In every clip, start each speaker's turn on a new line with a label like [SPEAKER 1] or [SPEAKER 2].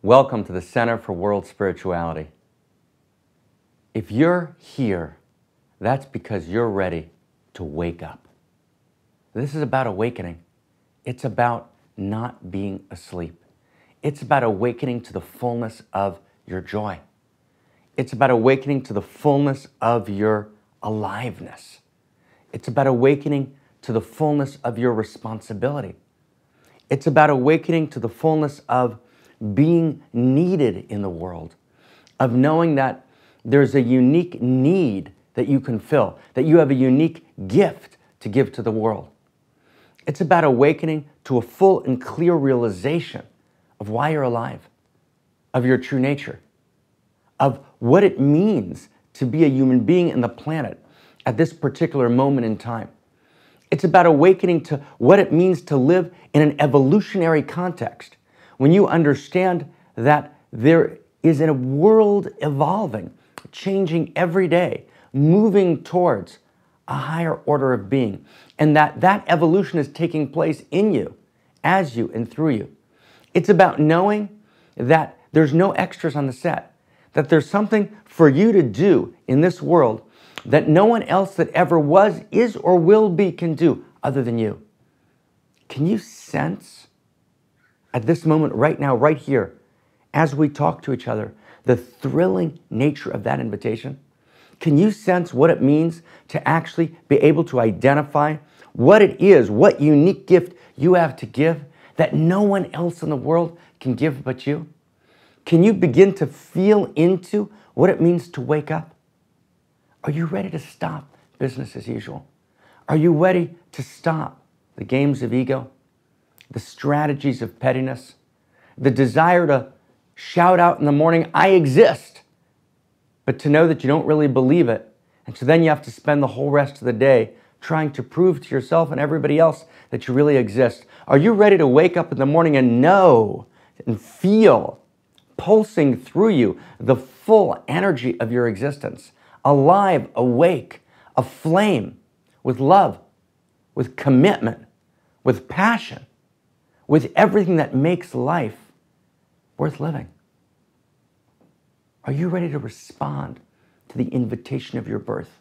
[SPEAKER 1] Welcome to the Center for World Spirituality. If you're here, that's because you're ready to wake up. This is about awakening. It's about not being asleep. It's about awakening to the fullness of your joy. It's about awakening to the fullness of your aliveness. It's about awakening to the fullness of your responsibility. It's about awakening to the fullness of being needed in the world, of knowing that there's a unique need that you can fill, that you have a unique gift to give to the world. It's about awakening to a full and clear realization of why you're alive, of your true nature, of what it means to be a human being in the planet at this particular moment in time. It's about awakening to what it means to live in an evolutionary context. When you understand that there is a world evolving, changing every day, moving towards a higher order of being, and that evolution is taking place in you, as you, and through you. It's about knowing that there's no extras on the set, that there's something for you to do in this world that no one else that ever was, is, or will be can do other than you. Can you sense at this moment, right now, right here, as we talk to each other, the thrilling nature of that invitation? Can you sense what it means to actually be able to identify what it is, what unique gift you have to give that no one else in the world can give but you? Can you begin to feel into what it means to wake up? Are you ready to stop business as usual? Are you ready to stop the games of ego, the strategies of pettiness, the desire to shout out in the morning, I exist, but to know that you don't really believe it? And so then you have to spend the whole rest of the day trying to prove to yourself and everybody else that you really exist. Are you ready to wake up in the morning and know and feel pulsing through you the full energy of your existence? Alive, awake, aflame with love, with commitment, with passion, with everything that makes life worth living. Are you ready to respond to the invitation of your birth?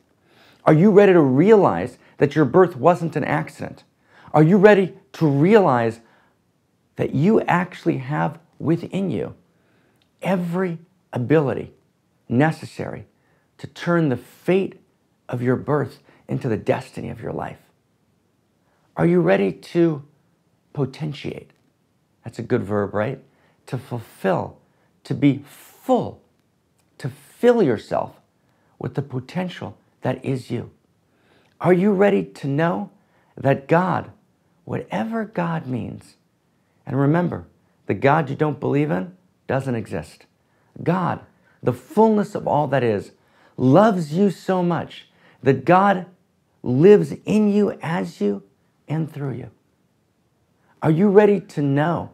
[SPEAKER 1] Are you ready to realize that your birth wasn't an accident? Are you ready to realize that you actually have within you every ability necessary to turn the fate of your birth into the destiny of your life? Are you ready to potentiate? That's a good verb, right? To fulfill, to be full, to fill yourself with the potential that is you. Are you ready to know that God, whatever God means, and remember, the God you don't believe in doesn't exist. God, the fullness of all that is, loves you so much that God lives in you, as you, and through you. Are you ready to know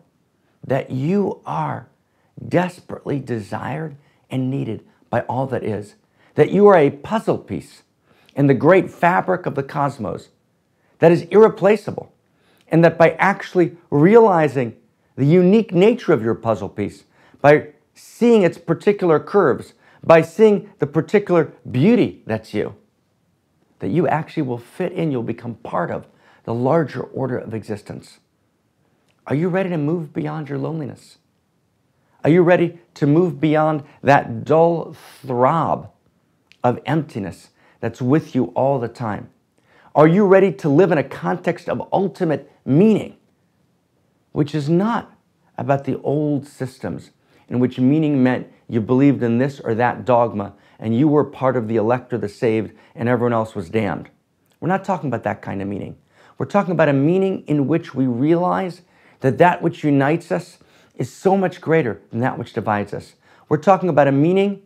[SPEAKER 1] that you are desperately desired and needed by all that is? That you are a puzzle piece in the great fabric of the cosmos that is irreplaceable, and that by actually realizing the unique nature of your puzzle piece, by seeing its particular curves, by seeing the particular beauty that's you, that you actually will fit in, you'll become part of the larger order of existence. Are you ready to move beyond your loneliness? Are you ready to move beyond that dull throb of emptiness that's with you all the time? Are you ready to live in a context of ultimate meaning, which is not about the old systems in which meaning meant you believed in this or that dogma and you were part of the elect or the saved and everyone else was damned? We're not talking about that kind of meaning. We're talking about a meaning in which we realize that that which unites us is so much greater than that which divides us. We're talking about a meaning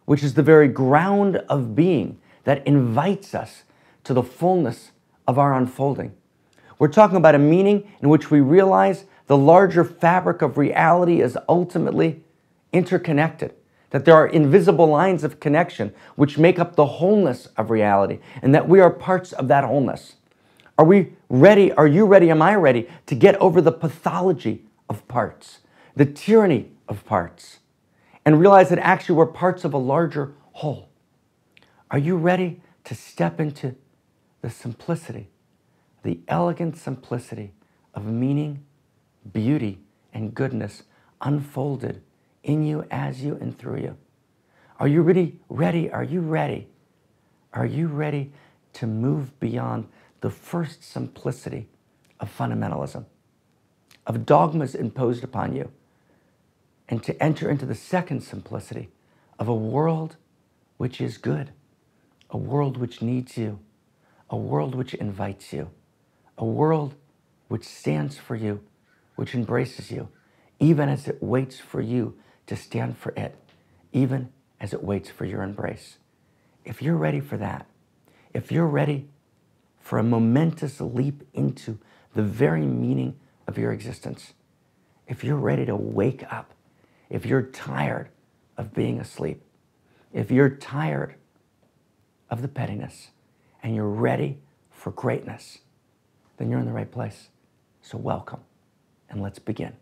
[SPEAKER 1] which is the very ground of being that invites us to the fullness of our unfolding. We're talking about a meaning in which we realize the larger fabric of reality is ultimately interconnected, that there are invisible lines of connection which make up the wholeness of reality, and that we are parts of that wholeness. Are we ready? Are you ready? Am I ready to get over the pathology of parts, the tyranny of parts and realize that actually we're parts of a larger whole. Are you ready to step into the simplicity, the elegant simplicity of meaning, beauty, and goodness unfolded in you, as you, and through you? Are you ready? Are you ready? Are you ready to move beyond the first simplicity of fundamentalism, of dogmas imposed upon you, and to enter into the second simplicity of a world which is good, a world which needs you, a world which invites you, a world which stands for you, which embraces you, even as it waits for you to stand for it, even as it waits for your embrace. If you're ready for that, if you're ready for a momentous leap into the very meaning of your existence, if you're ready to wake up, if you're tired of being asleep, if you're tired of the pettiness and you're ready for greatness, then you're in the right place. So welcome, and let's begin.